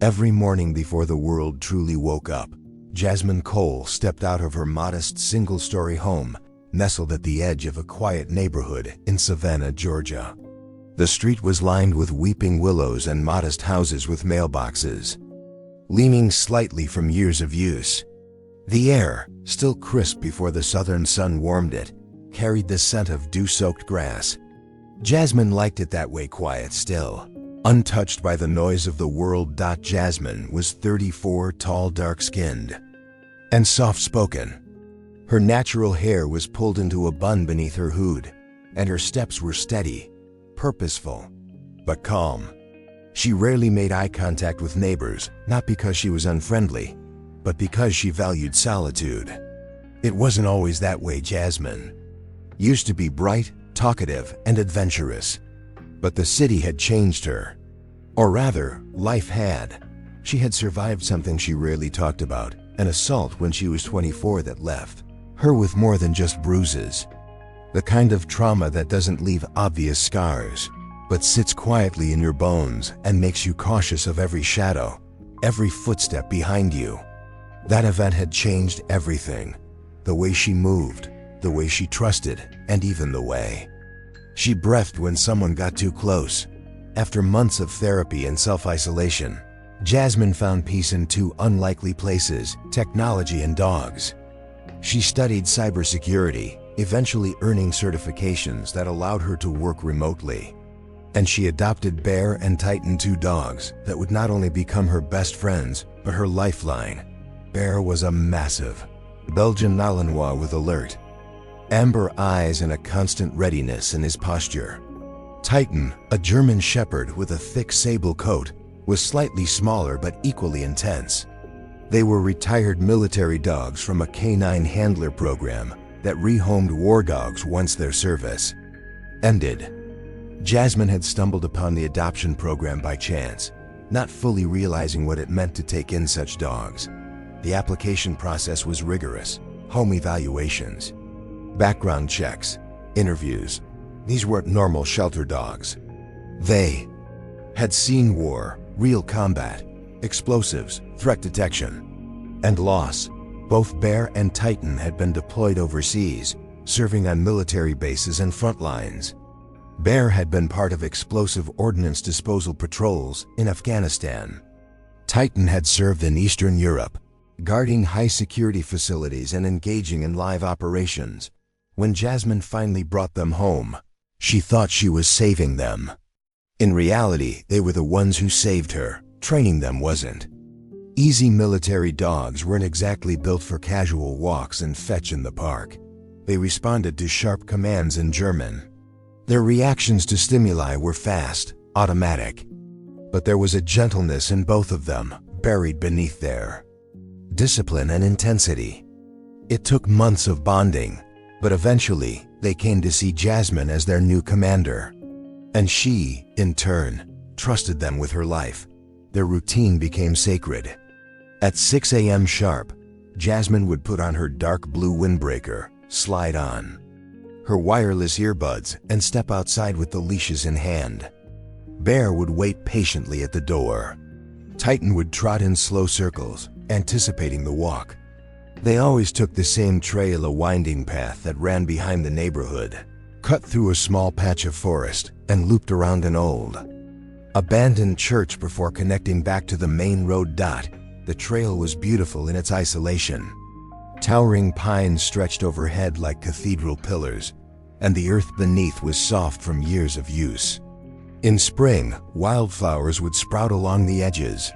Every morning before the world truly woke up, Jasmine Cole stepped out of her modest single-story home, nestled at the edge of a quiet neighborhood in Savannah, Georgia. The street was lined with weeping willows and modest houses with mailboxes, leaning slightly from years of use. The air, still crisp before the southern sun warmed it, carried the scent of dew-soaked grass. Jasmine liked it that way, quiet still, untouched by the noise of the world. Jasmine was 34, tall, dark-skinned, and soft-spoken. Her natural hair was pulled into a bun beneath her hood, and her steps were steady, purposeful, but calm. She rarely made eye contact with neighbors, not because she was unfriendly, but because she valued solitude. It wasn't always that way. Jasmine used to be bright, talkative, and adventurous. But the city had changed her. Or rather, life had. She had survived something she rarely talked about, an assault when she was 24 that left her with more than just bruises. The kind of trauma that doesn't leave obvious scars, but sits quietly in your bones and makes you cautious of every shadow, every footstep behind you. That event had changed everything. The way she moved, the way she trusted, and even the way she breathed when someone got too close. After months of therapy and self-isolation, Jasmine found peace in two unlikely places: technology and dogs. She studied cybersecurity, eventually earning certifications that allowed her to work remotely. And she adopted Bear and Titan, two dogs that would not only become her best friends, but her lifeline. Bear was a massive Belgian Malinois with alert, amber eyes and a constant readiness in his posture. Titan, a German Shepherd with a thick sable coat, was slightly smaller but equally intense. They were retired military dogs from a canine handler program that rehomed war dogs once their service ended. Jasmine had stumbled upon the adoption program by chance, not fully realizing what it meant to take in such dogs. The application process was rigorous: home evaluations, background checks, interviews. These weren't normal shelter dogs. They had seen war, real combat, explosives, threat detection, and loss. Both Bear and Titan had been deployed overseas, serving on military bases and front lines. Bear had been part of explosive ordnance disposal patrols in Afghanistan. Titan had served in Eastern Europe, guarding high-security facilities and engaging in live operations. When Jasmine finally brought them home, she thought she was saving them. In reality, they were the ones who saved her. Training them wasn't. Easy military dogs weren't exactly built for casual walks and fetch in the park. They responded to sharp commands in German. Their reactions to stimuli were fast, automatic. But there was a gentleness in both of them, buried beneath their discipline and intensity. It took months of bonding, but eventually they came to see Jasmine as their new commander. And she, in turn, trusted them with her life. Their routine became sacred. At 6 a.m. sharp, Jasmine would put on her dark blue windbreaker, slide on her wireless earbuds, and step outside with the leashes in hand. Bear would wait patiently at the door. Titan would trot in slow circles, anticipating the walk. They always took the same trail, a winding path that ran behind the neighborhood, cut through a small patch of forest, and looped around an old, abandoned church before connecting back to the main road. The trail was beautiful in its isolation. Towering pines stretched overhead like cathedral pillars, and the earth beneath was soft from years of use. In spring, wildflowers would sprout along the edges.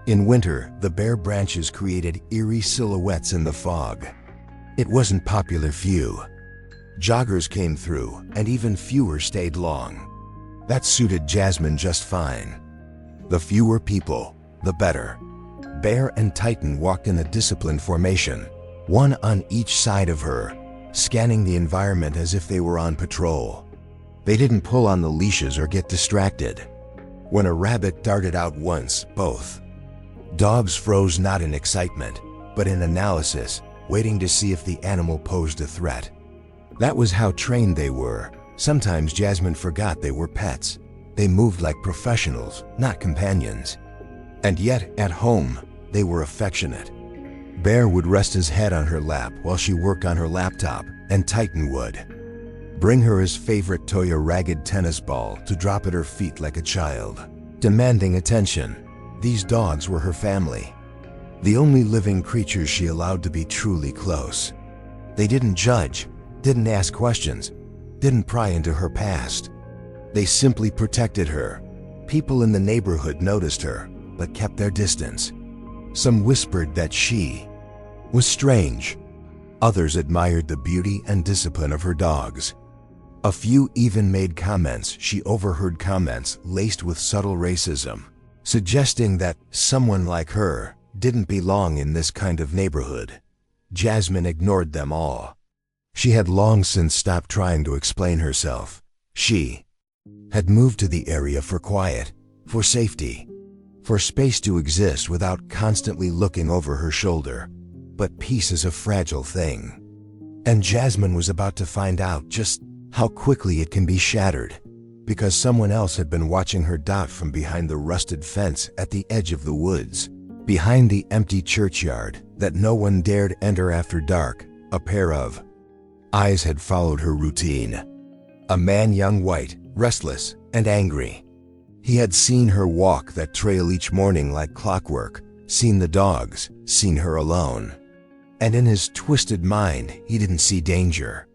In winter, the bare branches created eerie silhouettes in the fog. It wasn't popular. Few joggers came through, and even fewer stayed long. That suited Jasmine just fine. The fewer people, the better. Bear and Titan walked in a disciplined formation, one on each side of her, scanning the environment as if they were on patrol. They didn't pull on the leashes or get distracted. When a rabbit darted out once, both dogs froze, not in excitement, but in analysis, waiting to see if the animal posed a threat. That was how trained they were. Sometimes Jasmine forgot they were pets. They moved like professionals, not companions. And yet, at home, they were affectionate. Bear would rest his head on her lap while she worked on her laptop, and Titan would bring her his favorite toy, a ragged tennis ball, to drop at her feet like a child, demanding attention. These dogs were her family, the only living creatures she allowed to be truly close. They didn't judge, didn't ask questions, didn't pry into her past. They simply protected her. People in the neighborhood noticed her, but kept their distance. Some whispered that she was strange. Others admired the beauty and discipline of her dogs. A few even made comments. She overheard comments laced with subtle racism, suggesting that someone like her didn't belong in this kind of neighborhood. Jasmine ignored them all. She had long since stopped trying to explain herself. She had moved to the area for quiet, for safety, for space to exist without constantly looking over her shoulder. But peace is a fragile thing, and Jasmine was about to find out just how quickly it can be shattered, because someone else had been watching her from behind the rusted fence at the edge of the woods, behind the empty churchyard that no one dared enter after dark. A pair of eyes had followed her routine. A man, young, white, restless, and angry. He had seen her walk that trail each morning like clockwork, seen the dogs, seen her alone. And in his twisted mind, he didn't see danger.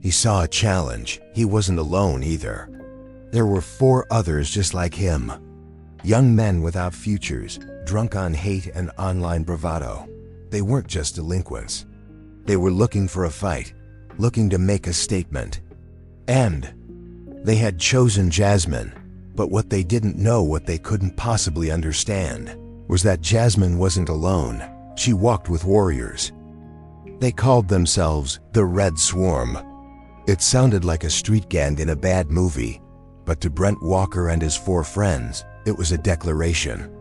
He saw a challenge. He wasn't alone either. There were 4 others just like him. Young men without futures, drunk on hate and online bravado. They weren't just delinquents. They were looking for a fight, looking to make a statement. And they had chosen Jasmine, but what they didn't know, what they couldn't possibly understand, was that Jasmine wasn't alone. She walked with warriors. They called themselves the Red Swarm. It sounded like a street gang in a bad movie, but to Brent Walker and his 4 friends, it was a declaration,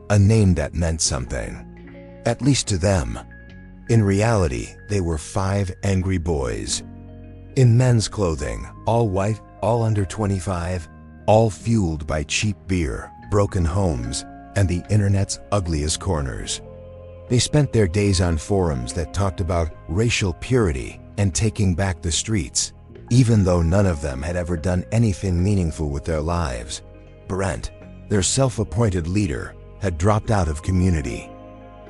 a name that meant something, at least to them. In reality, they were 5 angry boys, in men's clothing, all white, all under 25, all fueled by cheap beer, broken homes, and the internet's ugliest corners. They spent their days on forums that talked about racial purity and taking back the streets, even though none of them had ever done anything meaningful with their lives. Brent, their self-appointed leader, had dropped out of community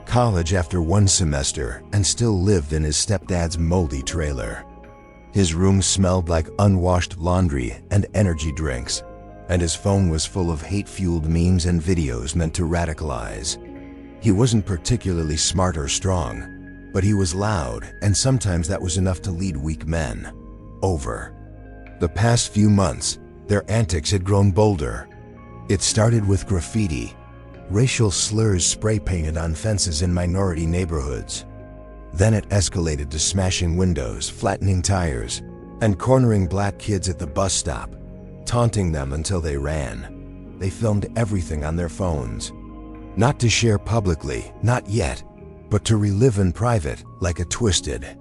college after 1 semester and still lived in his stepdad's moldy trailer. His room smelled like unwashed laundry and energy drinks, and his phone was full of hate-fueled memes and videos meant to radicalize. He wasn't particularly smart or strong, but he was loud, and sometimes that was enough to lead weak men over. The past few months, their antics had grown bolder. It started with graffiti, racial slurs spray-painted on fences in minority neighborhoods. Then it escalated to smashing windows, flattening tires, and cornering black kids at the bus stop, taunting them until they ran. They filmed everything on their phones. Not to share publicly, not yet, but to relive in private like a twisted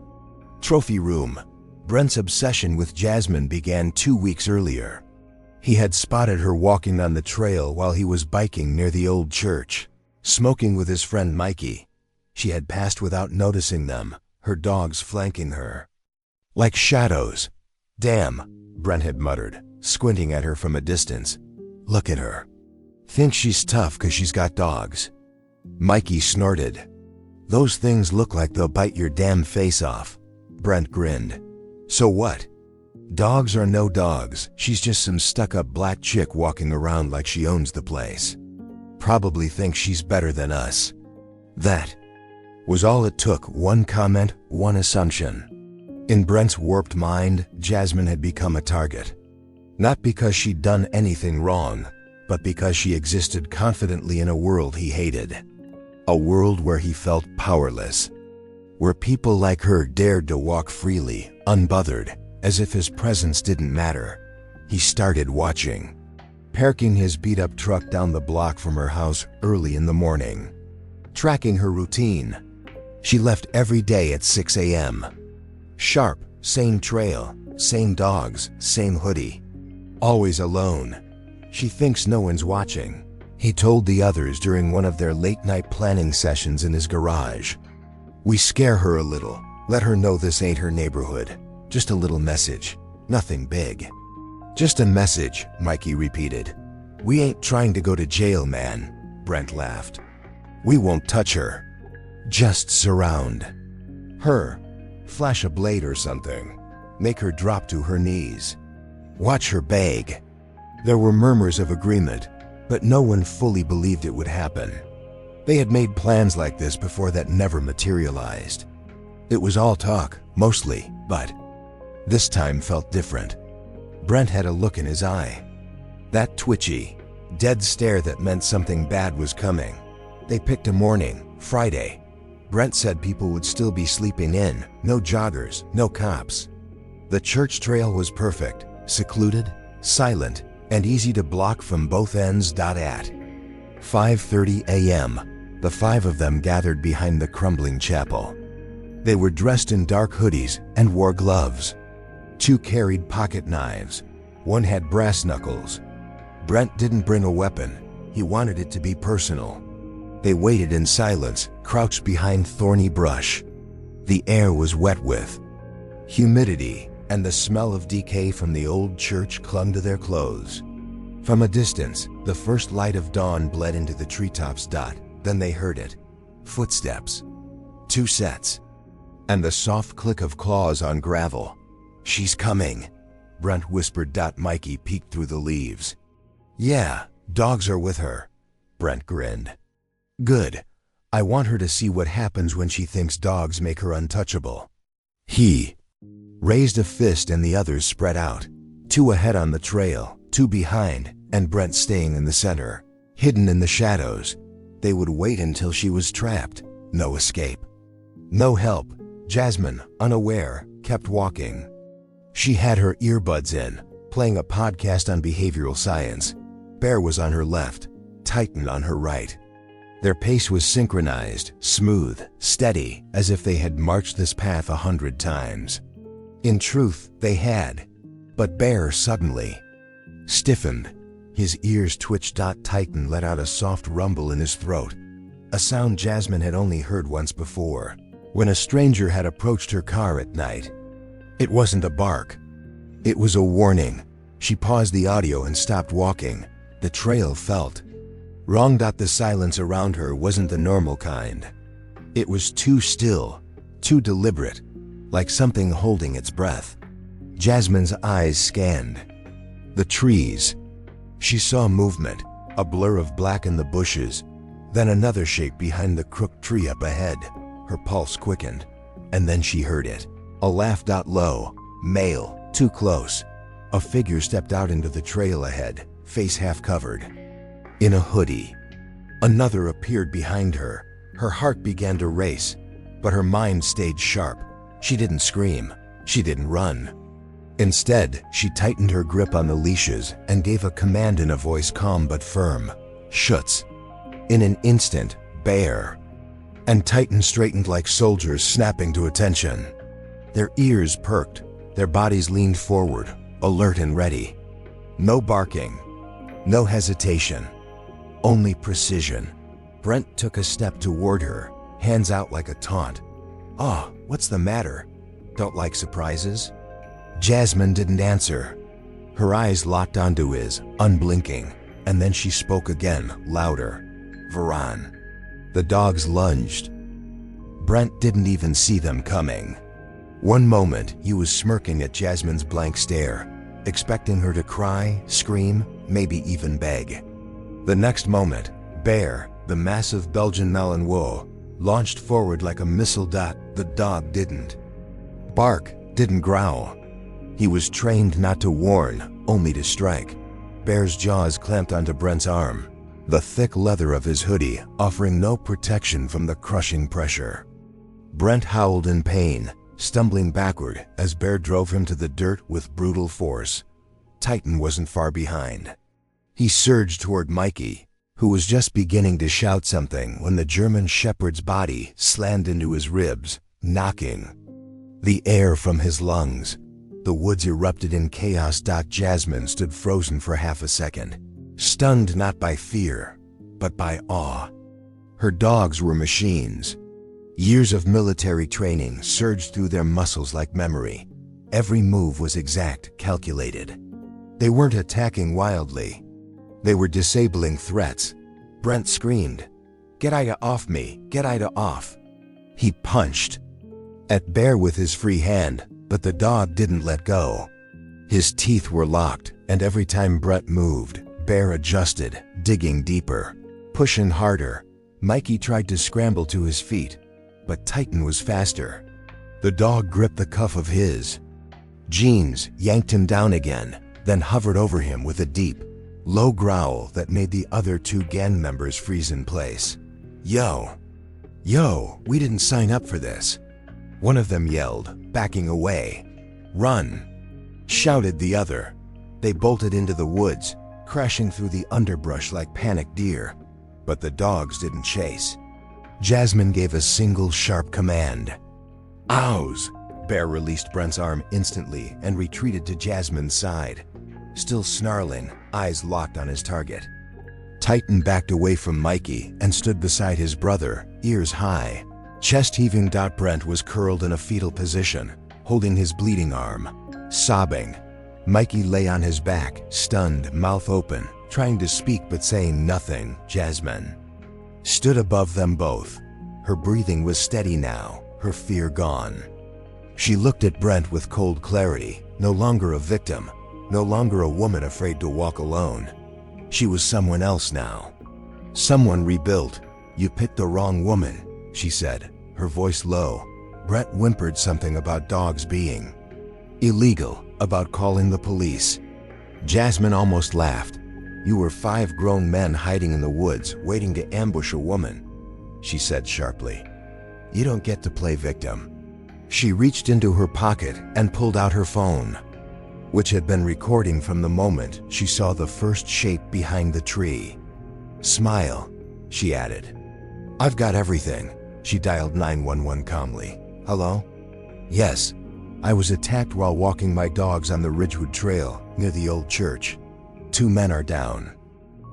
trophy room. Brent's obsession with Jasmine began 2 weeks earlier. He had spotted her walking on the trail while he was biking near the old church, smoking with his friend Mikey. She had passed without noticing them, her dogs flanking her like shadows. "Damn," Brent had muttered, squinting at her from a distance. "Look at her. Thinks she's tough 'cause she's got dogs." Mikey snorted. "Those things look like they'll bite your damn face off." Brent grinned. "So what? Dogs are no dogs. She's just some stuck-up black chick walking around like she owns the place. Probably thinks she's better than us." That was all it took. One comment, one assumption. In Brent's warped mind, Jasmine had become a target. Not because she'd done anything wrong, but because she existed confidently in a world he hated. A world where he felt powerless. Where people like her dared to walk freely, unbothered, as if his presence didn't matter. He started watching, parking his beat-up truck down the block from her house early in the morning, tracking her routine. She left every day at 6 a.m. Sharp, same trail, same dogs, same hoodie. Always alone. She thinks no one's watching. He told the others during one of their late-night planning sessions in his garage. "We scare her a little, let her know this ain't her neighborhood. Just a little message, nothing big." "Just a message," Mikey repeated. "We ain't trying to go to jail, man," Brent laughed. "We won't touch her. Just surround her. Flash a blade or something. Make her drop to her knees. Watch her beg." There were murmurs of agreement, but no one fully believed it would happen. They had made plans like this before that never materialized. It was all talk, mostly, but this time felt different. Brent had a look in his eye. That twitchy, dead stare that meant something bad was coming. They picked a morning, Friday. Brent said people would still be sleeping in, no joggers, no cops. The church trail was perfect, secluded, silent, and easy to block from both ends. At 5:30 a.m., the five of them gathered behind the crumbling chapel. They were dressed in dark hoodies and wore gloves. Two carried pocket knives. One had brass knuckles. Brent didn't bring a weapon. He wanted it to be personal. They waited in silence, crouched behind thorny brush. The air was wet with humidity, and the smell of decay from the old church clung to their clothes. From a distance, the first light of dawn bled into the treetops. Then they heard it. Footsteps. 2 sets. And the soft click of claws on gravel. "She's coming," Brent whispered. Mikey peeked through the leaves. "Yeah, dogs are with her." Brent grinned. "Good. I want her to see what happens when she thinks dogs make her untouchable." He raised a fist and the others spread out. 2 ahead on the trail, 2 behind, and Brent staying in the center, hidden in the shadows. They would wait until she was trapped. No escape. No help. Jasmine, unaware, kept walking. She had her earbuds in, playing a podcast on behavioral science. Bear was on her left, Titan on her right. Their pace was synchronized, smooth, steady, as if they had marched this path 100 times. In truth, they had. But Bear suddenly stiffened. His ears twitched. Titan let out a soft rumble in his throat, a sound Jasmine had only heard once before, when a stranger had approached her car at night. It wasn't a bark. It was a warning. She paused the audio and stopped walking. The trail felt wrong. The silence around her wasn't the normal kind. It was too still, too deliberate, like something holding its breath. Jasmine's eyes scanned the trees. She saw movement, a blur of black in the bushes, then another shape behind the crooked tree up ahead. Her pulse quickened, and then she heard it. A laugh. Low, male, too close. A figure stepped out into the trail ahead, face half covered in a hoodie. Another appeared behind her. Her heart began to race, but her mind stayed sharp. She didn't scream. She didn't run. Instead, she tightened her grip on the leashes and gave a command in a voice calm but firm. "Schutz." In an instant, Bear and Titan straightened like soldiers snapping to attention. Their ears perked, their bodies leaned forward, alert and ready. No barking, no hesitation, only precision. Brent took a step toward her, hands out like a taunt. "Oh, what's the matter? Don't like surprises?" Jasmine didn't answer. Her eyes locked onto his, unblinking, and then she spoke again, louder. "Varan." The dogs lunged. Brent didn't even see them coming. One moment, he was smirking at Jasmine's blank stare, expecting her to cry, scream, maybe even beg. The next moment, Bear, the massive Belgian Malinois, launched forward like a missile. The dog didn't bark, didn't growl. He was trained not to warn, only to strike. Bear's jaws clamped onto Brent's arm, the thick leather of his hoodie offering no protection from the crushing pressure. Brent howled in pain, stumbling backward as Bear drove him to the dirt with brutal force. Titan wasn't far behind. He surged toward Mikey, who was just beginning to shout something when the German shepherd's body slammed into his ribs, knocking the air from his lungs. The woods erupted in chaos. Jasmine stood frozen for half a second, stunned not by fear, but by awe. Her dogs were machines. Years of military training surged through their muscles like memory. Every move was exact, calculated. They weren't attacking wildly. They were disabling threats. Brent screamed, "Get Ida off me! Get Ida off!" He punched at Bear with his free hand, but the dog didn't let go. His teeth were locked, and every time Brent moved, Bear adjusted, digging deeper, pushing harder. Mikey tried to scramble to his feet, but Titan was faster. The dog gripped the cuff of his jeans, yanked him down again, then hovered over him with a deep, low growl that made the other two gang members freeze in place. Yo, we didn't sign up for this," one of them yelled, backing away. "Run," shouted the other. They bolted into the woods, crashing through the underbrush like panicked deer. But the dogs didn't chase. Jasmine gave a single sharp command. "Ows!" Bear released Brent's arm instantly and retreated to Jasmine's side, still snarling, eyes locked on his target. Titan backed away from Mikey and stood beside his brother, ears high, chest heaving. Brent was curled in a fetal position, holding his bleeding arm, sobbing. Mikey lay on his back, stunned, mouth open, trying to speak but saying nothing. Jasmine stood above them both. Her breathing was steady now, her fear gone. She looked at Brent with cold clarity, no longer a victim, no longer a woman afraid to walk alone. She was someone else now. Someone rebuilt. "You picked the wrong woman," she said, her voice low. Brent whimpered something about dogs being illegal, about calling the police. Jasmine almost laughed. "You were 5 grown men hiding in the woods, waiting to ambush a woman," she said sharply. "You don't get to play victim." She reached into her pocket and pulled out her phone, which had been recording from the moment she saw the first shape behind the tree. "Smile," she added. "I've got everything." She dialed 911 calmly. "Hello?" "Yes. I was attacked while walking my dogs on the Ridgewood Trail near the old church. 2 men are down.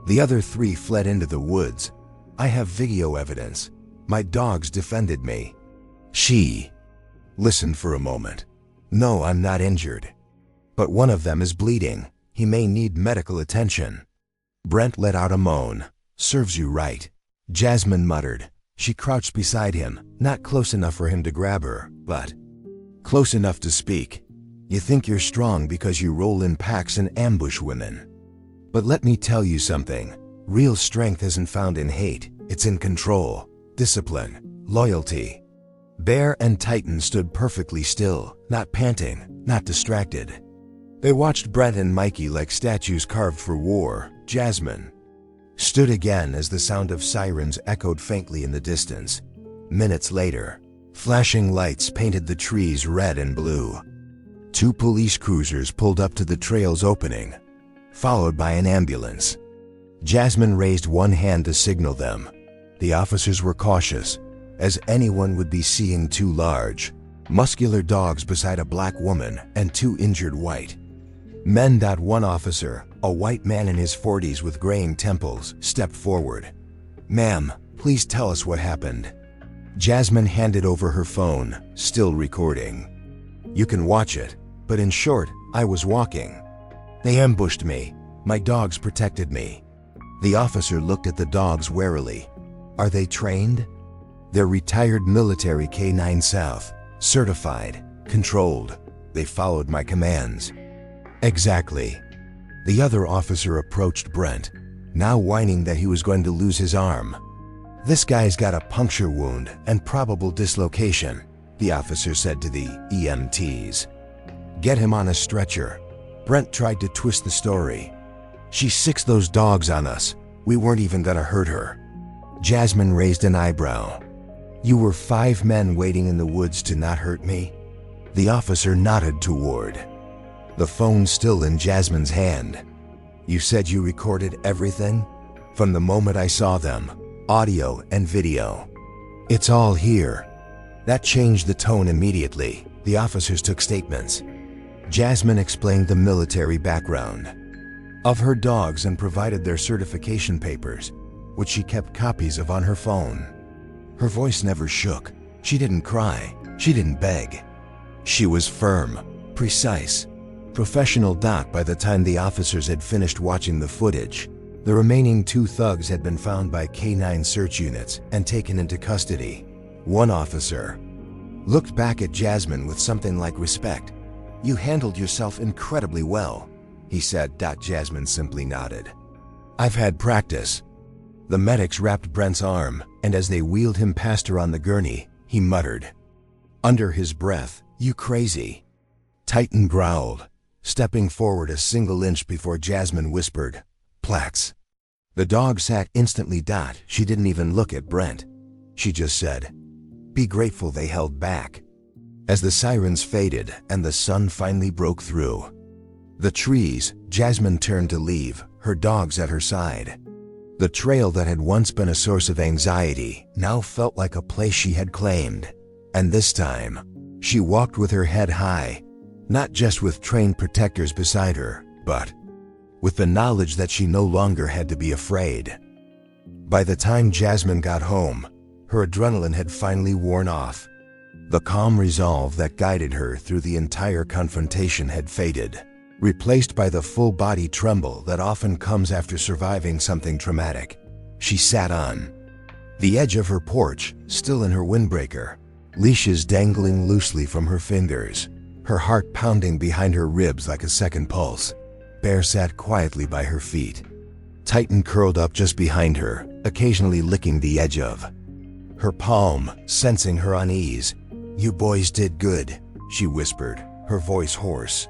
The other 3 fled into the woods. I have video evidence. My dogs defended me." She listened for a moment. "No, I'm not injured. But one of them is bleeding. He may need medical attention." Brent let out a moan. "Serves you right," Jasmine muttered. She crouched beside him, not close enough for him to grab her, but close enough to speak. "You think you're strong because you roll in packs and ambush women. But let me tell you something. Real strength isn't found in hate. It's in control, discipline, loyalty." Bear and Titan stood perfectly still, not panting, not distracted. They watched Brent and Mikey like statues carved for war. Jasmine stood again as the sound of sirens echoed faintly in the distance. Minutes later, flashing lights painted the trees red and blue. 2 police cruisers pulled up to the trail's opening, followed by an ambulance. Jasmine raised one hand to signal them. The officers were cautious, as anyone would be seeing 2 large, muscular dogs beside a black woman and 2 injured white men. One officer, a white man in his 40s with graying temples, stepped forward. "Ma'am, please tell us what happened." Jasmine handed over her phone, still recording. "You can watch it, but in short, I was walking. They ambushed me. My dogs protected me." The officer looked at the dogs warily. "Are they trained?" "They're retired military K9 South, certified, controlled. They followed my commands." "Exactly." The other officer approached Brent, now whining that he was going to lose his arm. "This guy's got a puncture wound and probable dislocation," the officer said to the EMTs. "Get him on a stretcher." Brent tried to twist the story. "She sixed those dogs on us. We weren't even gonna hurt her." Jasmine raised an eyebrow. "You were 5 men waiting in the woods to not hurt me?" The officer nodded toward the phone still in Jasmine's hand. "You said you recorded everything?" "From the moment I saw them, audio and video. It's all here." That changed the tone immediately. The officers took statements. Jasmine explained the military background of her dogs and provided their certification papers. which she kept copies of on her phone. Her voice never shook. She didn't cry. She didn't beg. She was firm, precise, professional. By the time the officers had finished watching the footage, the remaining 2 thugs had been found by K9 search units and taken into custody. One officer looked back at Jasmine with something like respect. "You handled yourself incredibly well," he said. Jasmine simply nodded. "I've had practice." The medics wrapped Brent's arm, and as they wheeled him past her on the gurney, he muttered under his breath, "You crazy." Titan growled, stepping forward a single inch before Jasmine whispered, "Plax." The dog sat instantly. She didn't even look at Brent. She just said, "Be grateful they held back." As the sirens faded and the sun finally broke through the trees, Jasmine turned to leave, her dogs at her side. The trail that had once been a source of anxiety now felt like a place she had claimed. And this time, she walked with her head high, not just with trained protectors beside her, but with the knowledge that she no longer had to be afraid. By the time Jasmine got home, her adrenaline had finally worn off. The calm resolve that guided her through the entire confrontation had faded, replaced by the full-body tremble that often comes after surviving something traumatic. She sat on the edge of her porch, still in her windbreaker, leashes dangling loosely from her fingers, her heart pounding behind her ribs like a second pulse. Bear sat quietly by her feet, Titan curled up just behind her, occasionally licking the edge of her palm, sensing her unease. "You boys did good," she whispered, her voice hoarse.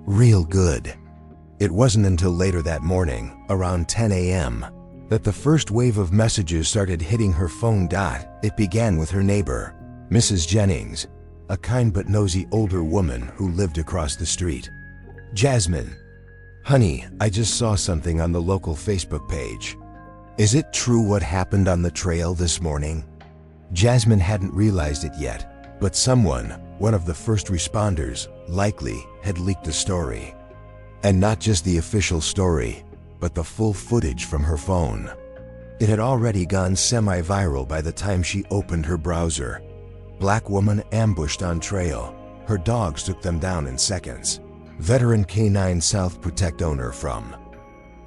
"Real good." It wasn't until later that morning, around 10 a.m., that the first wave of messages started hitting her phone. It began with her neighbor, Mrs. Jennings, a kind but nosy older woman who lived across the street. "Jasmine, honey, I just saw something on the local Facebook page. Is it true what happened on the trail this morning?" Jasmine hadn't realized it yet, but someone, one of the first responders, likely had leaked the story. And not just the official story, but the full footage from her phone. It had already gone semi-viral by the time she opened her browser. Black woman ambushed on trail. Her dogs took them down in seconds. Veteran K9 South Protect owner from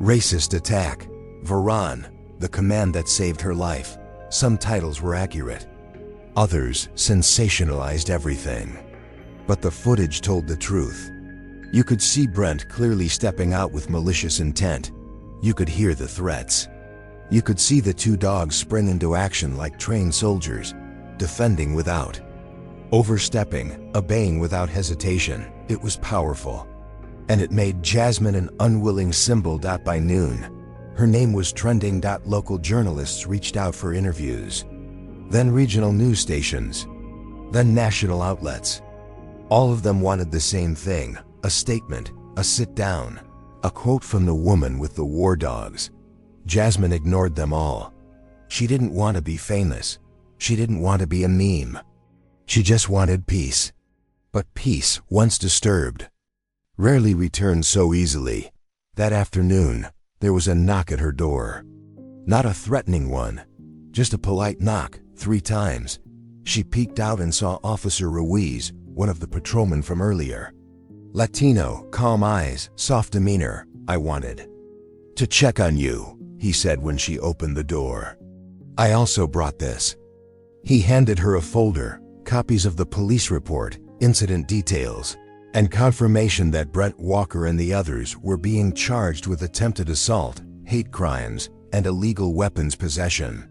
racist attack. Varan, the command that saved her life. Some titles were accurate. Others sensationalized everything. But the footage told the truth. You could see Brent clearly stepping out with malicious intent. You could hear the threats. You could see the 2 dogs spring into action like trained soldiers, defending without overstepping, obeying without hesitation. It was powerful. And it made Jasmine an unwilling symbol. By noon, her name was trending. Local journalists reached out for interviews. Then regional news stations. Then national outlets. All of them wanted the same thing, a statement, a sit-down, a quote from the woman with the war dogs. Jasmine ignored them all. She didn't want to be famous. She didn't want to be a meme. She just wanted peace. But peace, once disturbed, rarely returned so easily. That afternoon, there was a knock at her door. Not a threatening one, just a polite knock, 3 times. She peeked out and saw Officer Ruiz, one of the patrolmen from earlier. Latino, calm eyes, soft demeanor. "I wanted to check on you," he said when she opened the door. "I also brought this." He handed her a folder, copies of the police report, incident details, and confirmation that Brent Walker and the others were being charged with attempted assault, hate crimes, and illegal weapons possession.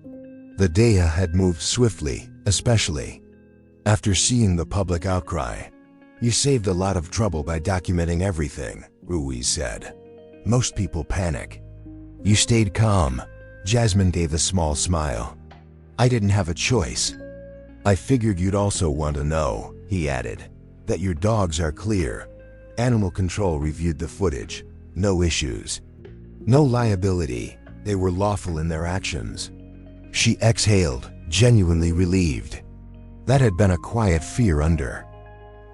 The day had moved swiftly, especially after seeing the public outcry. "You saved a lot of trouble by documenting everything," Ruiz said. "Most people panic. You stayed calm." Jasmine gave a small smile. "I didn't have a choice. I figured you'd also want to know," he added, "that your dogs are clear. Animal control reviewed the footage. No issues. No liability. They were lawful in their actions." She exhaled, genuinely relieved. That had been a quiet fear under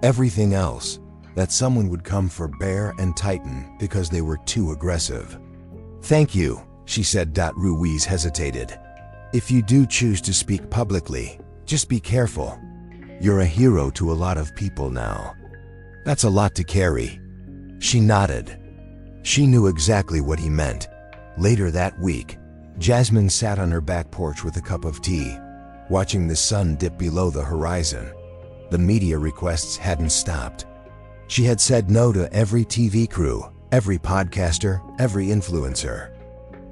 everything else, that someone would come for Bear and Titan because they were too aggressive. "Thank you," she said. Ruiz hesitated. If you do choose to speak publicly, just be careful. You're a hero to a lot of people now. That's a lot to carry. She nodded. She knew exactly what he meant. Later that week, Jasmine sat on her back porch with a cup of tea, watching the sun dip below the horizon. The media requests hadn't stopped. She had said no to every TV crew, every podcaster, every influencer,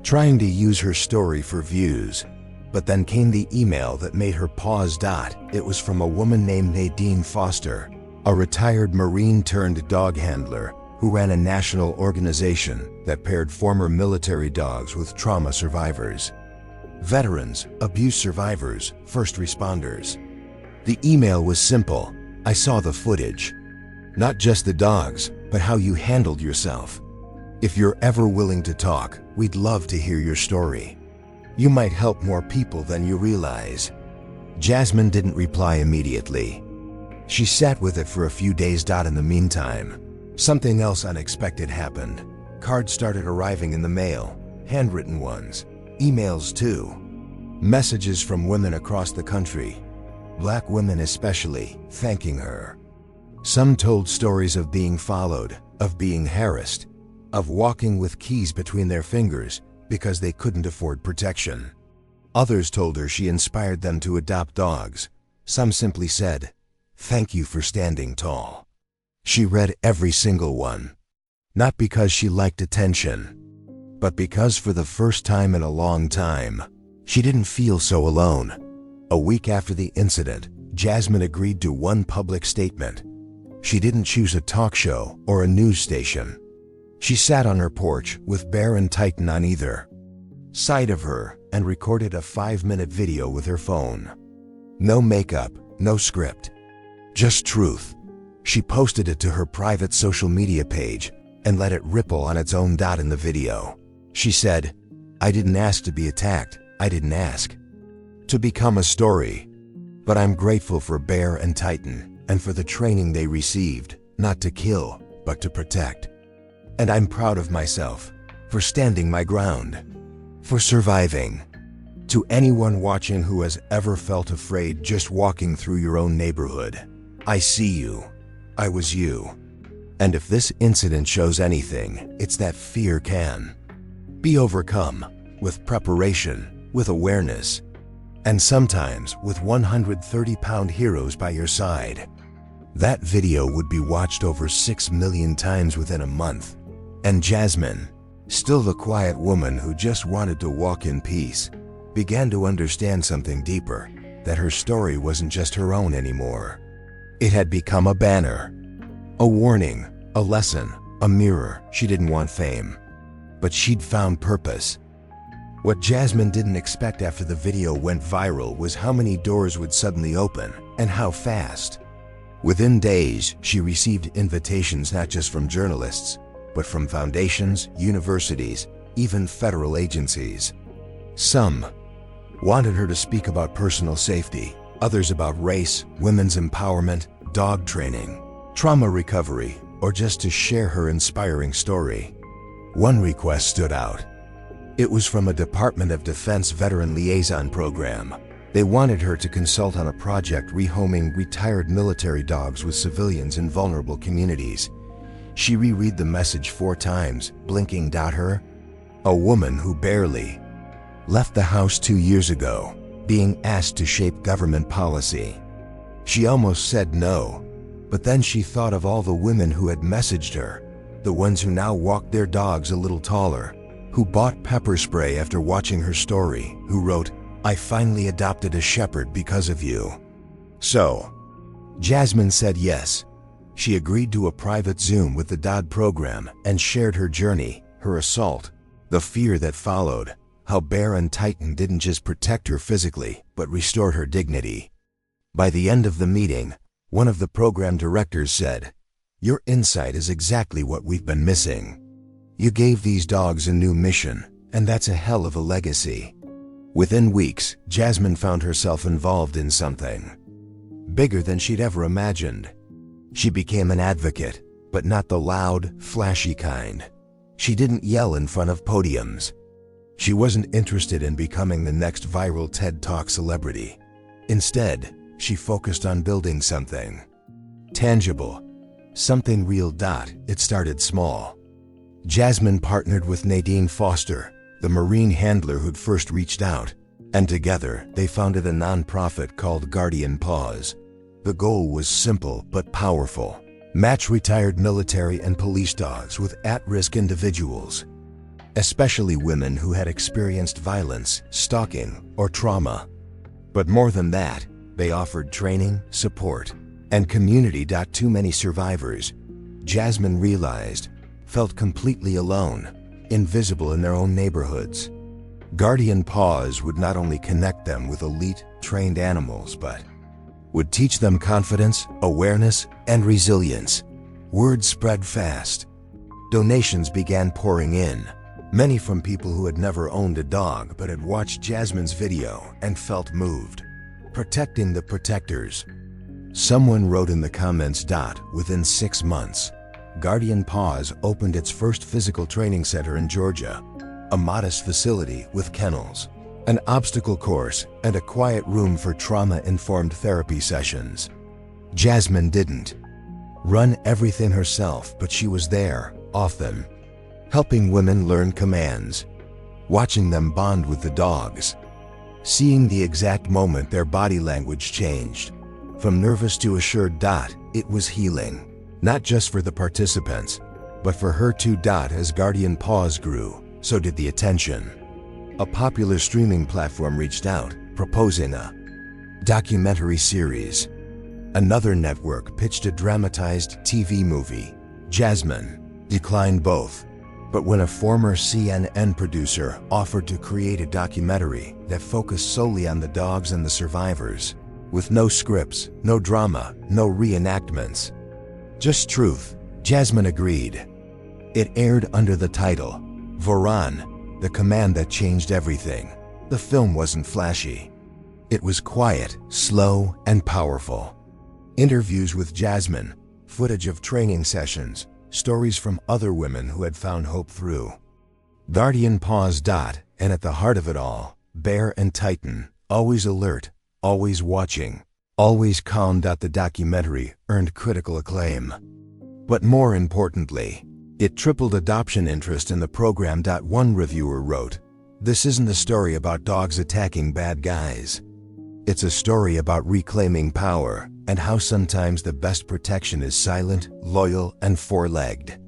trying to use her story for views. But then came the email that made her pause. It was from a woman named Nadine Foster, a retired Marine-turned-dog handler who ran a national organization that paired former military dogs with trauma survivors, veterans, abuse survivors, first responders. The email was simple. I saw the footage. Not just the dogs, but how you handled yourself. If you're ever willing to talk, we'd love to hear your story. You might help more people than you realize. Jasmine didn't reply immediately. She sat with it for a few days. In the meantime, something else unexpected happened. Cards started arriving in the mail, handwritten ones, emails too. Messages from women across the country, Black women especially, thanking her. Some told stories of being followed, of being harassed, of walking with keys between their fingers because they couldn't afford protection. Others told her she inspired them to adopt dogs. Some simply said, "Thank you for standing tall." She read every single one, not because she liked attention, but because for the first time in a long time, she didn't feel so alone. A week after the incident, Jasmine agreed to one public statement. She didn't choose a talk show or a news station. She sat on her porch with Bear and Titan on either side of her and recorded a 5-minute video with her phone. No makeup, no script, just truth. She posted it to her private social media page and let it ripple on its own. In the video, she said, "I didn't ask to be attacked. I didn't ask to become a story. But I'm grateful for Bear and Titan and for the training they received, not to kill, but to protect. And I'm proud of myself for standing my ground, for surviving." To anyone watching who has ever felt afraid just walking through your own neighborhood, I see you. I was you. And if this incident shows anything, it's that fear can be overcome with preparation, with awareness, and sometimes with 130-pound heroes by your side. That video would be watched over 6 million times within a month. And Jasmine, still the quiet woman who just wanted to walk in peace, began to understand something deeper, that her story wasn't just her own anymore. It had become a banner, a warning, a lesson, a mirror. She didn't want fame, but she'd found purpose. What Jasmine didn't expect after the video went viral was how many doors would suddenly open, and how fast. Within days, she received invitations not just from journalists, but from foundations, universities, even federal agencies. Some wanted her to speak about personal safety, others about race, women's empowerment, dog training, trauma recovery, or just to share her inspiring story. One request stood out. It was from a Department of Defense Veteran Liaison program. They wanted her to consult on a project rehoming retired military dogs with civilians in vulnerable communities. She reread the message 4 times, blinking. Her, a woman who barely left the house 2 years ago, being asked to shape government policy. She almost said no, but then she thought of all the women who had messaged her, the ones who now walked their dogs a little taller, who bought pepper spray after watching her story, who wrote, "I finally adopted a shepherd because of you." So, Jasmine said yes. She agreed to a private Zoom with the DOD program and shared her journey, her assault, the fear that followed, how Bear and Titan didn't just protect her physically, but restored her dignity. By the end of the meeting, one of the program directors said, "Your insight is exactly what we've been missing. You gave these dogs a new mission, and that's a hell of a legacy." Within weeks, Jasmine found herself involved in something bigger than she'd ever imagined. She became an advocate, but not the loud, flashy kind. She didn't yell in front of podiums. She wasn't interested in becoming the next viral TED Talk celebrity. Instead, she focused on building something tangible, something real. It started small. Jasmine partnered with Nadine Foster, the marine handler who'd first reached out, and together they founded a nonprofit called Guardian Paws. The goal was simple but powerful: match retired military and police dogs with at-risk individuals, especially women who had experienced violence, stalking, or trauma. But more than that, they offered training, support, and community. Too many survivors, Jasmine realized, felt completely alone, invisible in their own neighborhoods. Guardian Paws would not only connect them with elite, trained animals, but would teach them confidence, awareness, and resilience. Word spread fast. Donations began pouring in, many from people who had never owned a dog but had watched Jasmine's video and felt moved. Protecting the protectors. Someone wrote in the comments. Within 6 months, Guardian Paws opened its first physical training center in Georgia, a modest facility with kennels, an obstacle course, and a quiet room for trauma-informed therapy sessions. Jasmine didn't run everything herself, but she was there, often, helping women learn commands, watching them bond with the dogs, seeing the exact moment their body language changed, from nervous to assured. It was healing, not just for the participants, but for her too. As Guardian Paws grew, so did the attention. A popular streaming platform reached out, proposing a documentary series. Another network pitched a dramatized TV movie. Jasmine declined both. But when a former CNN producer offered to create a documentary that focused solely on the dogs and the survivors, with no scripts, no drama, no reenactments, just truth, Jasmine agreed. It aired under the title, Voran, the command that changed everything. The film wasn't flashy. It was quiet, slow, and powerful. Interviews with Jasmine, footage of training sessions, stories from other women who had found hope through Guardian Paws. And at the heart of it all, Bear and Titan, always alert, always watching, always calm. The documentary earned critical acclaim. But more importantly, it tripled adoption interest in the program. One reviewer wrote, "This isn't a story about dogs attacking bad guys. It's a story about reclaiming power and how sometimes the best protection is silent, loyal, and four-legged."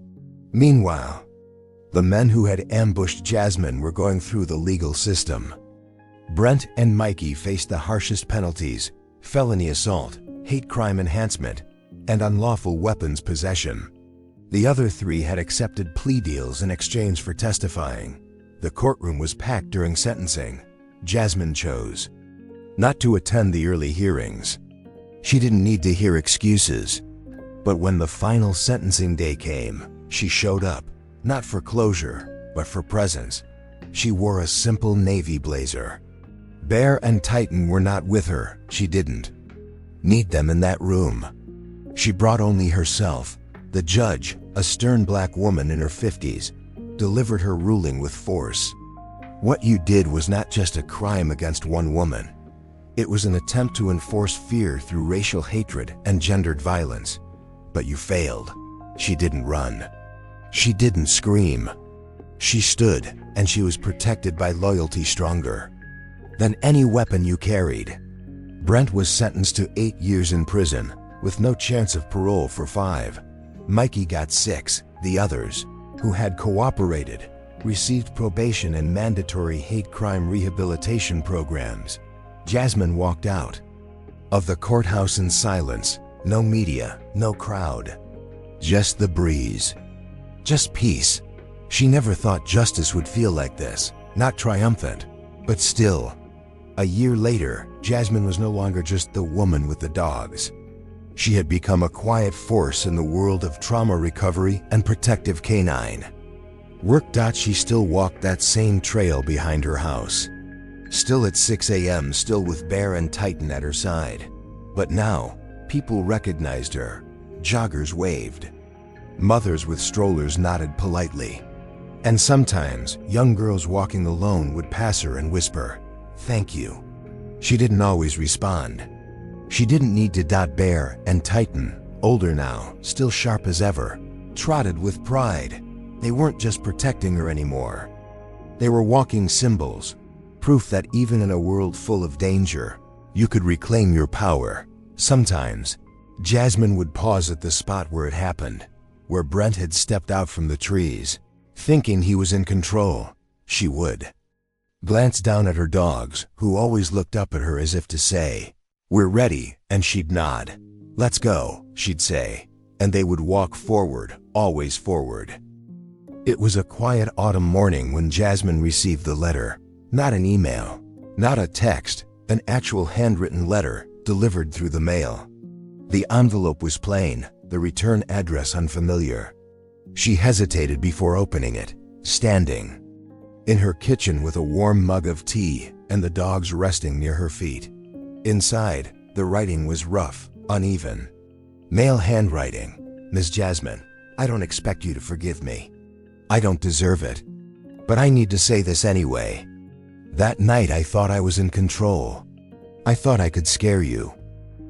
Meanwhile, the men who had ambushed Jasmine were going through the legal system. Brent and Mikey faced the harshest penalties: felony assault, hate crime enhancement, and unlawful weapons possession. The other 3 had accepted plea deals in exchange for testifying. The courtroom was packed during sentencing. Jasmine chose not to attend the early hearings. She didn't need to hear excuses. But when the final sentencing day came, she showed up, not for closure, but for presence. She wore a simple navy blazer. Bear and Titan were not with her. She didn't need them in that room. She brought only herself. The judge, a stern black woman in her 50s, delivered her ruling with force. "What you did was not just a crime against one woman. It was an attempt to enforce fear through racial hatred and gendered violence. But you failed." She didn't run. She didn't scream. She stood, and she was protected by loyalty stronger than any weapon you carried. Brent was sentenced to 8 years in prison, with no chance of parole for 5. Mikey got 6. The others, who had cooperated, received probation and mandatory hate crime rehabilitation programs. Jasmine walked out of the courthouse in silence. No media, no crowd. Just the breeze. Just peace. She never thought justice would feel like this. Not triumphant, but still. A year later, Jasmine was no longer just the woman with the dogs. She had become a quiet force in the world of trauma recovery and protective canine work. She still walked that same trail behind her house. Still at 6 a.m., still with Bear and Titan at her side. But now, people recognized her. Joggers waved. Mothers with strollers nodded politely. And sometimes, young girls walking alone would pass her and whisper, "Thank you." She didn't always respond. She didn't need to. Bear and Titan, older now, still sharp as ever, trotted with pride. They weren't just protecting her anymore. They were walking symbols, proof that even in a world full of danger, you could reclaim your power. Sometimes, Jasmine would pause at the spot where it happened, where Brent had stepped out from the trees. Thinking he was in control, she would glance down at her dogs, who always looked up at her as if to say, "We're ready," and she'd nod. "Let's go," she'd say, and they would walk forward, always forward. It was a quiet autumn morning when Jasmine received the letter. Not an email, not a text, an actual handwritten letter delivered through the mail. The envelope was plain, the return address unfamiliar. She hesitated before opening it, standing in her kitchen with a warm mug of tea and the dogs resting near her feet. Inside, the writing was rough, uneven. Male handwriting. "Ms. Jasmine, I don't expect you to forgive me. I don't deserve it. But I need to say this anyway. That night I thought I was in control. I thought I could scare you.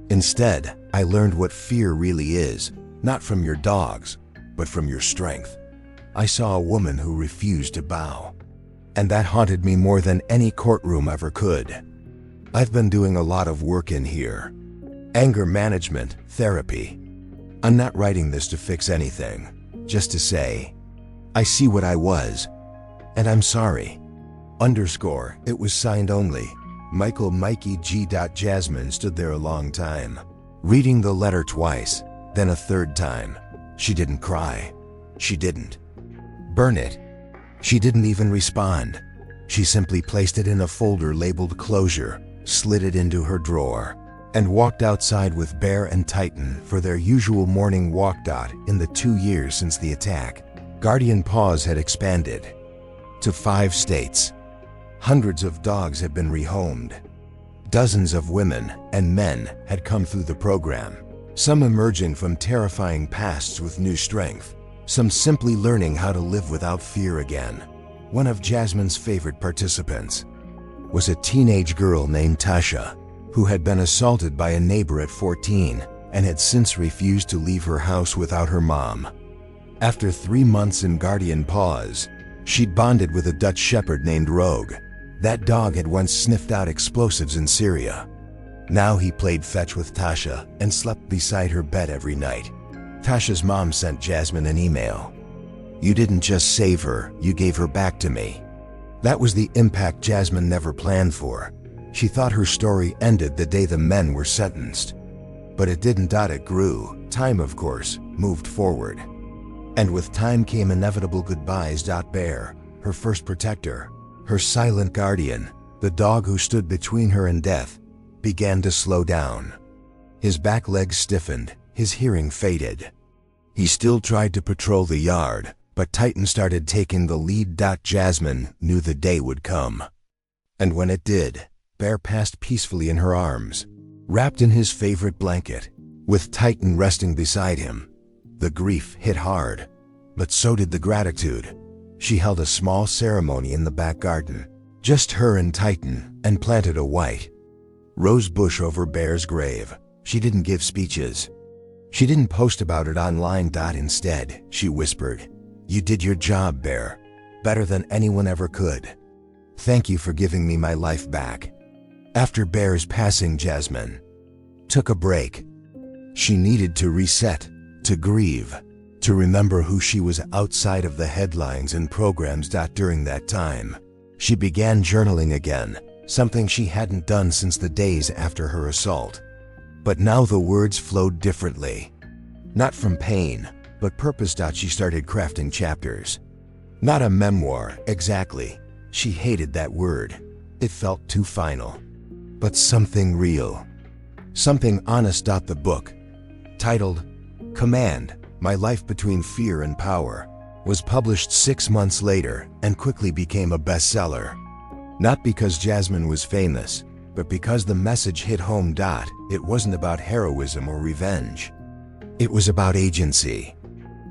Instead, I learned what fear really is, not from your dogs, but from your strength. I saw a woman who refused to bow. And that haunted me more than any courtroom ever could. I've been doing a lot of work in here. Anger management, therapy. I'm not writing this to fix anything, just to say, I see what I was, and I'm sorry. _ It was signed only. Michael Mikey G. Jasmine stood there a long time, reading the letter twice, then a third time. She didn't cry. She didn't burn it. She didn't even respond. She simply placed it in a folder labeled closure, slid it into her drawer, and walked outside with Bear and Titan for their usual morning walk. In the 2 years since the attack, Guardian Paws had expanded to 5 states. Hundreds of dogs had been rehomed. Dozens of women and men had come through the program, some emerging from terrifying pasts with new strength, some simply learning how to live without fear again. One of Jasmine's favorite participants was a teenage girl named Tasha, who had been assaulted by a neighbor at 14 and had since refused to leave her house without her mom. After 3 months in Guardian Paws, she'd bonded with a Dutch shepherd named Rogue. That dog had once sniffed out explosives in Syria. Now he played fetch with Tasha and slept beside her bed every night. Tasha's mom sent Jasmine an email. "You didn't just save her, you gave her back to me." That was the impact Jasmine never planned for. She thought her story ended the day the men were sentenced. But it didn't. It grew. Time, of course, moved forward. And with time came inevitable goodbyes. Bear, her first protector, her silent guardian, the dog who stood between her and death, began to slow down. His back legs stiffened, his hearing faded. He still tried to patrol the yard, but Titan started taking the lead. Jasmine knew the day would come. And when it did, Bear passed peacefully in her arms, wrapped in his favorite blanket, with Titan resting beside him. The grief hit hard, but so did the gratitude. She held a small ceremony in the back garden, just her and Titan, and planted a white rose bush over Bear's grave. She didn't give speeches. She didn't post about it online. Instead, she whispered, "You did your job, Bear, better than anyone ever could. Thank you for giving me my life back." After Bear's passing, Jasmine took a break. She needed to reset, to grieve, to remember who she was outside of the headlines and programs. During that time, she began journaling again, something she hadn't done since the days after her assault. But now the words flowed differently. Not from pain, but purpose. She started crafting chapters. Not a memoir, exactly. She hated that word. It felt too final. But something real. Something honest. The book, titled Command: My Life Between Fear and Power, was published 6 months later and quickly became a bestseller. Not because Jasmine was famous, but because the message hit home. It wasn't about heroism or revenge. It was about agency.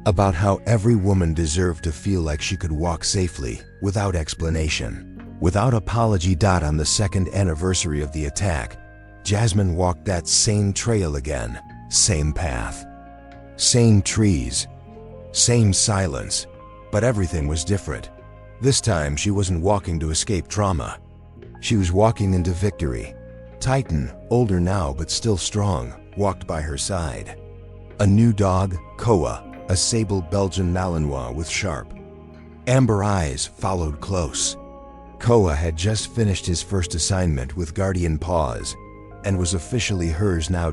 about how every woman deserved to feel like she could walk safely, without explanation, without apology. On the second anniversary of the attack, Jasmine walked that same trail again, same path, same trees, same silence, but everything was different. This time she wasn't walking to escape trauma. She was walking into victory. Titan, older now but still strong, walked by her side. A new dog, Koa, a sable Belgian Malinois with sharp, amber eyes, followed close. Koa had just finished his first assignment with Guardian Paws and was officially hers now.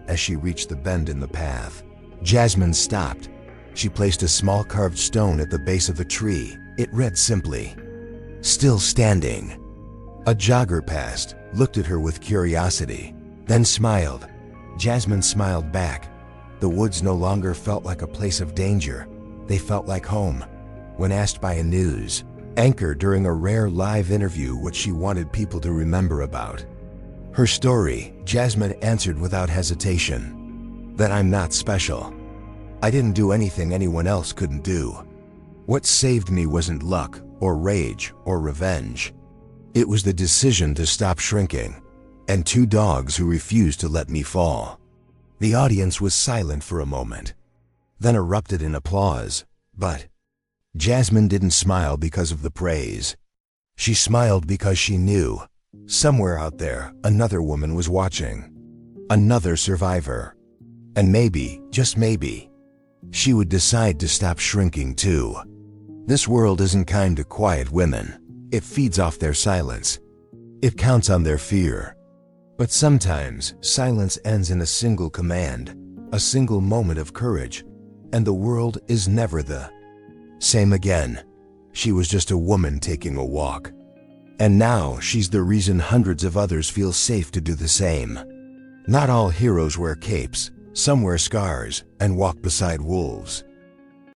As she reached the bend in the path, Jasmine stopped. She placed a small carved stone at the base of the tree. It read simply, "Still standing." A jogger passed, looked at her with curiosity, then smiled. Jasmine smiled back. The woods no longer felt like a place of danger. They felt like home. When asked by a news anchor during a rare live interview what she wanted people to remember about her story, Jasmine answered without hesitation, "That I'm not special. I didn't do anything anyone else couldn't do. What saved me wasn't luck, or rage, or revenge. It was the decision to stop shrinking, and 2 dogs who refused to let me fall." The audience was silent for a moment, then erupted in applause. But Jasmine didn't smile because of the praise. She smiled because she knew, somewhere out there, another woman was watching. Another survivor. And maybe, just maybe, she would decide to stop shrinking too. This world isn't kind to quiet women. It feeds off their silence. It counts on their fear. But sometimes, silence ends in a single command, a single moment of courage, and the world is never the same again. She was just a woman taking a walk. And now she's the reason hundreds of others feel safe to do the same. Not all heroes wear capes. Some wear scars and walk beside wolves.